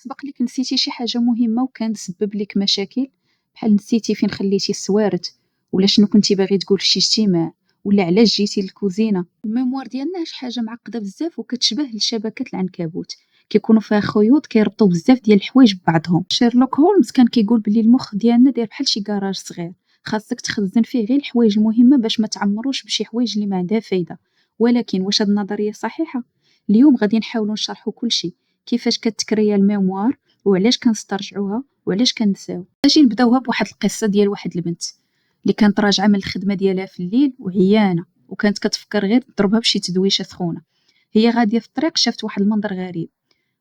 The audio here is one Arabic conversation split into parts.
سبق لك نسيتي شي حاجة مهمة وكان تسبب لك مشاكل، بحال نسيتي فين خليتي السوارد، ولا شنو كنتي باغي تقول في شي اجتماع، ولا علاش جيتي للكوزينة. الميموار ديالنا شي حاجة معقدة بزاف وكتشبه لشبكة العنكبوت، كيكونوا فيها خيوط كيربطوا بزاف ديال الحوايج ببعضهم. شيرلوك هولمز كان كيقول بلي المخ ديالنا داير بحال شي كراج صغير، خاصك تخزن فيه غير الحوايج المهمة باش ما تعمروش بشي حوايج اللي ما عندها فايدة. ولكن واش هاد النظرية صحيحة؟ اليوم غادي نحاولوا نشرحوا كلشي، كيفاش كتكريا الميموار، وعلاش كنسترجعوها، وعلاش كنساو. اجي نبداوها بواحد القصة ديال واحد البنت اللي كانت راجعة من الخدمة ديالها في الليل وعيانة، وكانت كتفكر غير تضربها بشي تدويشة سخونة. هي غادية في الطريق شافت واحد المنظر غريب،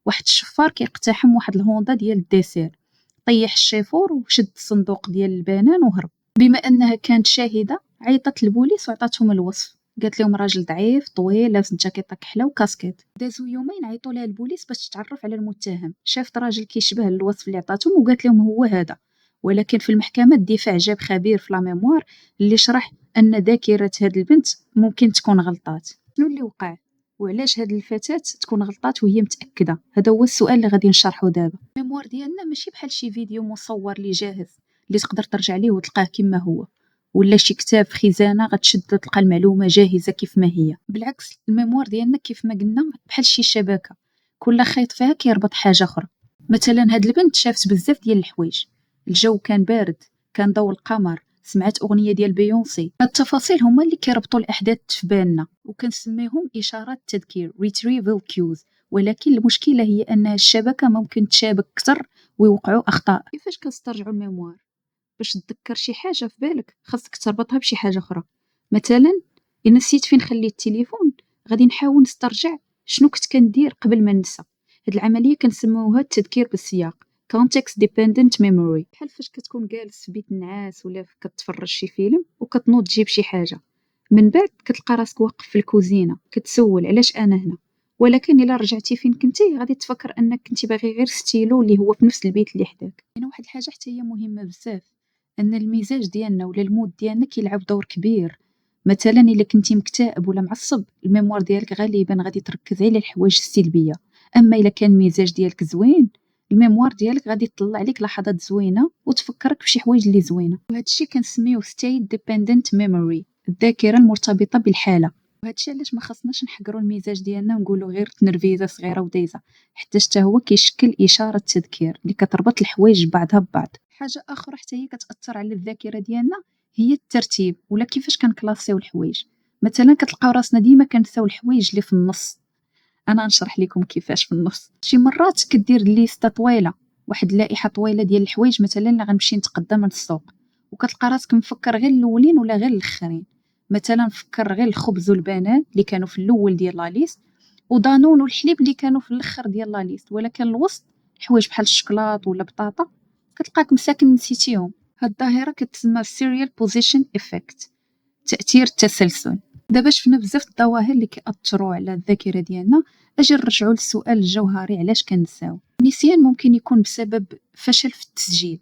واحد الشفار كيقتحم واحد الهوندا ديال الديسير، طيح الشيفور وشد الصندوق ديال البنان وهرب. بما انها كانت شاهدة عيطت للبوليس وعطاتهم الوصف، قالت لهم راجل ضعيف طويل لابس جاكيطه كحله وكاسكيت. دازو يومين عيطوا لها البوليس باش تتعرف على المتهم، شافت راجل كيشبه الوصف اللي عطاتهم وقالت لهم هو هذا. ولكن في المحكمة الدفاع جاب خبير في لا ميموار اللي شرح ان ذاكرة هاد البنت ممكن تكون غلطات. شنو اللي وقع وعلاش هاد الفتاة تكون غلطات وهي متأكدة؟ هذا هو السؤال اللي غادي نشرحه دابا. الميموار ديالنا ماشي بحال شي فيديو مصور اللي جاهز اللي تقدر ترجع ليه وتلقاه كما هو، ولا شي كتاب في خزانة غتشد تلقى المعلومة جاهزة كيف ما هي. بالعكس، الميموار ديالنا كيف ما قلنا بحال شي شبكة، كل خيط فيها كيربط حاجة أخرى. مثلا هاد البنت شافت بزاف ديال الحوايج، الجو كان بارد، كان ضوء القمر، سمعت أغنية ديال بيونسي. هاد التفاصيل هما اللي كيربطوا الأحداث في بالنا، وكنسميهم إشارات تذكير retrieval cues. ولكن المشكلة هي أن الشبكة ممكن تشابك كتر ويوقعوا أخطاء. كيفاش كنسترجعوا الميموار؟ باش تذكر شي حاجة في بالك خاصك تربطها بشي حاجة أخرى. مثلا إلا نسيت فين خليت التليفون، غادي نحاول نسترجع شنو كنت كندير قبل ما ننسى. هاد العملية كنسموها التذكير بالسياق context dependent memory. بحال فاش كتكون جالس في بيت النعاس ولا كتفرج شي فيلم وكتنوض تجيب شي حاجة، من بعد كتلقى راسك واقف في الكوزينة كتسول علاش أنا هنا. ولكن إلا رجعتي فين كنتي غادي تفكر أنك كنتي باغي غير ستيلو اللي هو في نفس البيت اللي حداك. هنا واحد الحاجة حتى هي مهمة بزاف، ان المزاج ديالنا ولا المود ديالنا كيلعب دور كبير. مثلا الا كنتي مكتئب ولا معصب، الميموار ديالك غالبا غادي تركز على الحوايج السلبيه. اما الا كان المزاج ديالك زوين، الميموار ديالك غادي تطلع لك لحظات زوينه وتفكرك بشي حوايج اللي زوينه. وهذا الشيء كنسميوه state dependent memory، الذاكره المرتبطه بالحاله. وهذا الشيء علاش ما خصناش نحقروا المزاج ديالنا ونقولوا غير تنرفيزه صغيره ودايزه، حتى هو كيشكل اشاره تذكير اللي كتربط الحوايج بعضها ببعض. حاجة أخرى حتى هي كتأثر على الذاكرة ديالنا هي الترتيب ولا كيفاش كنكلاسيو الحوايج. مثلا كتلقاو راسنا ديما كنساو الحوايج اللي في النص. أنا نشرح لكم كيفاش في النص. شي مرات كدير ليسته طويلة، واحد اللائحة طويلة ديال الحوايج، مثلا اللي غنمشي نتقدى من السوق، وكتلقى راسك مفكر غير الأولين ولا غير الآخرين. مثلا فكر غير الخبز والبنان اللي كانوا في الأول ديال لا ليست، ودانون والحليب اللي كانوا في الآخر ديال لا ليست، ولكن الوسط حوايج بحال الشكلاط ولا بطاطا كتلقاك مساكن نسيتيهم. هاد الظاهرة كتسمى serial position effect، تأثير التسلسل. دابا شفنا بزاف الظواهر اللي كيأثروا على الذاكرة ديالنا، اجي نرجعوا للسؤال الجوهري علاش كنساو. النسيان ممكن يكون بسبب فشل في التسجيل،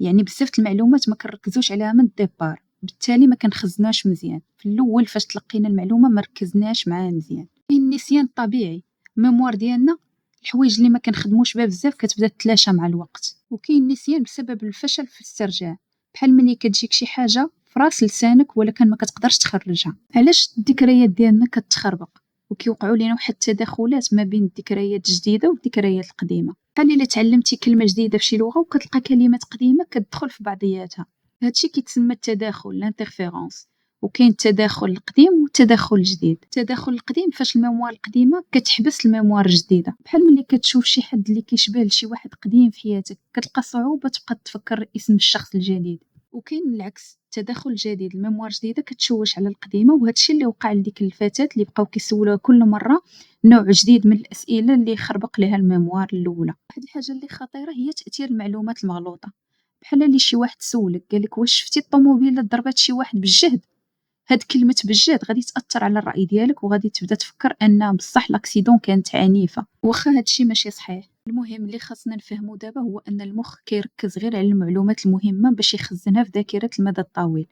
يعني بزاف المعلومات ما كنركزوش عليها من الديبار، بالتالي ما كنخزناش مزيان. في الاول فاش تلقينا المعلومه ما ركزناش معاها مزيان. النسيان طبيعي، الميموار ديالنا الحوايج اللي ما كنخدموش بها بزاف كتبدا تلاشى مع الوقت. وكاين النسيان بسبب الفشل في الاسترجاع، بحال ملي كتجيك شي حاجه في راس لسانك ولكن ما كتقدرش تخرجها. علاش الذكريات ديالنا كتخربق وكيوقعوا لينا واحد التداخلات ما بين الذكريات الجديده والذكريات القديمه؟ بحال الا تعلمتي كلمه جديده في شي لغه وكتلقى كلمات قديمه كتدخل في بعضياتها، هادشي كيتسمى التداخل لانترفيرونس. وكاين التداخل القديم والتداخل الجديد. التداخل القديم فاش الميموار القديمه كتحبس الميموار الجديده، بحال ملي كتشوف شي حد اللي كيشبه لشي واحد قديم في حياتك كتلقى صعوبه تبقى تفكر اسم الشخص الجديد. وكاين العكس، التداخل الجديد، الميموار الجديده كتشوش على القديمه، وهذا الشيء اللي وقع لديك الفتاه اللي بقاو كيسولوها كل مره نوع جديد من الاسئله اللي خربق لها الميموار الاولى. واحد الحاجه اللي خطيره هي تاثير المعلومات المغلوطه، بحال اللي شي واحد سولك قالك واش شفتي الطوموبيل اللي ضربات شي واحد بالجهد. هاد كلمة بالجهد غادي تأثر على الرأي ديالك وغادي تبدا تفكر أن بصح لاكسيدون كانت عنيفة، واخا هادشي ماشي صحيح. المهم اللي خاصنا نفهمو دابا هو أن المخ كيركز غير على المعلومات المهمة باش يخزنها في ذاكرة المدى الطويل،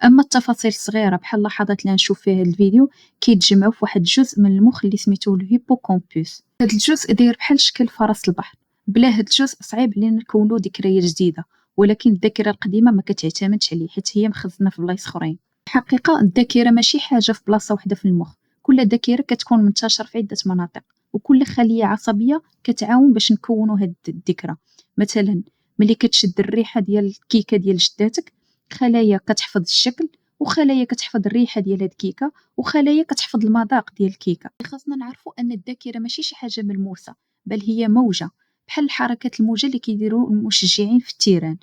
أما التفاصيل الصغيرة بحال اللحظات اللي غنشوف فيها هاد الفيديو كيتجمعوا في واحد الجزء من المخ اللي سميتو الهيبوكامبوس. هاد الجزء داير بحال شكل فرس البحر، بلا هاد الجزء صعيب علينا نكونوا ذكريات جديدة، ولكن الذاكرة القديمة ما كتعتمدش عليه حيت هي مخزنة في بلايص اخرين. الحقيقة الذاكرة ماشي حاجة في بلاصة وحدة في المخ، كل ذاكرة كتكون منتشرة في عدة مناطق، وكل خلية عصبية كتعاون باش نكونوا هاد الذكرى. مثلا ملي كتشد الريحة ديال الكيكة ديال جداتك، خلايا كتحفظ الشكل، وخلايا كتحفظ الريحة ديال هاد الكيكة، وخلايا كتحفظ المذاق ديال الكيكة. خاصنا نعرفوا أن الذاكرة ماشي شي حاجة ملموسة، بل هي موجة، بحال حركة الموجة اللي كيديروا المشجعين في التيران.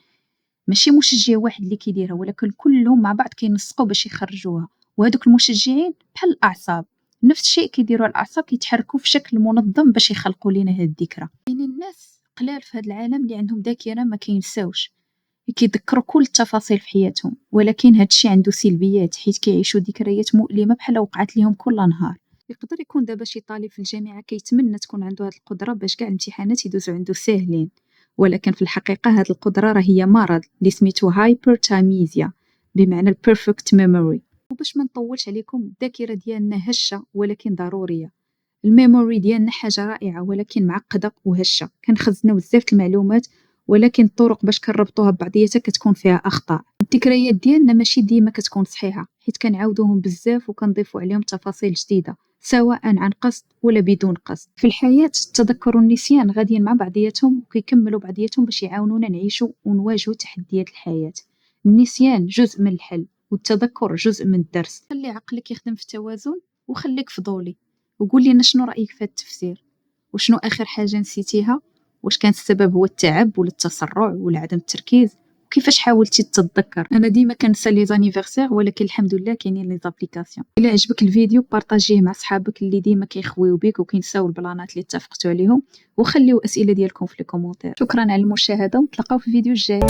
ماشي مشجع واحد اللي كيديرها، ولكن كلهم مع بعض كينسقوا باش يخرجوها، وهذوك المشجعين بحال الأعصاب، نفس الشيء كيديروا الأعصاب، كيتحركوا في شكل منظم باش يخلقوا لنا هاد الذكرى. كاينين الناس قلال في هذا العالم اللي عندهم ذاكرة ما كينساوش، كيتذكروا كل التفاصيل في حياتهم، ولكن هاد الشيء عنده سلبيات حيت كيعيشوا ذكريات مؤلمة بحال وقعت لهم كل نهار. يقدر يكون دابا شي طالب في الجامعة كيتمنى تكون عنده هاد القدرة باش كاع الامتحانات يدوزو عنده ساهلين، ولكن في الحقيقة هاد القدرة راه هي مرض اللي سميتو هايبرتاميزيا، بمعنى البيرفكت ميموري. وباش ما نطولش عليكم، الذاكرة ديالنا هشة ولكن ضرورية. الميموري ديالنا حاجة رائعة ولكن معقدة وهشة، كنخزنو بزاف المعلومات، ولكن الطرق باش كنربطوها ببعضياتها كتكون فيها أخطاء. الذكريات ديالنا ماشي ديما كتكون صحيحة، حيت كنعاودوهم بزاف وكنضيفو عليهم تفاصيل جديدة، سواء عن قصد ولا بدون قصد. في الحياة التذكر والنسيان غاديين مع بعضياتهم وكيكملوا بعضياتهم باش يعاونونا نعيشوا ونواجهوا تحديات الحياة. النسيان جزء من الحل، والتذكر جزء من الدرس. خلي عقلك يخدم في توازن، وخليك فضولي، وقول لنا شنو رأيك في هذا التفسير، وشنو آخر حاجة نسيتيها، واش كان السبب هو التعب ولا التسرع ولا عدم التركيز، وكيفاش حاولتي تتذكر. انا ديما كنسى لي زانيفرسير، ولكن الحمد لله كاينين لي زابليكاسيون. الا عجبك الفيديو بارطاجيه مع صحابك اللي ديما كيخويو بك وكينساو البلانات اللي اتفقتوا عليهم، وخليو اسئله ديالكم في لي كومونتير. شكرا على المشاهده، ونتلاقاو في الفيديو الجاي.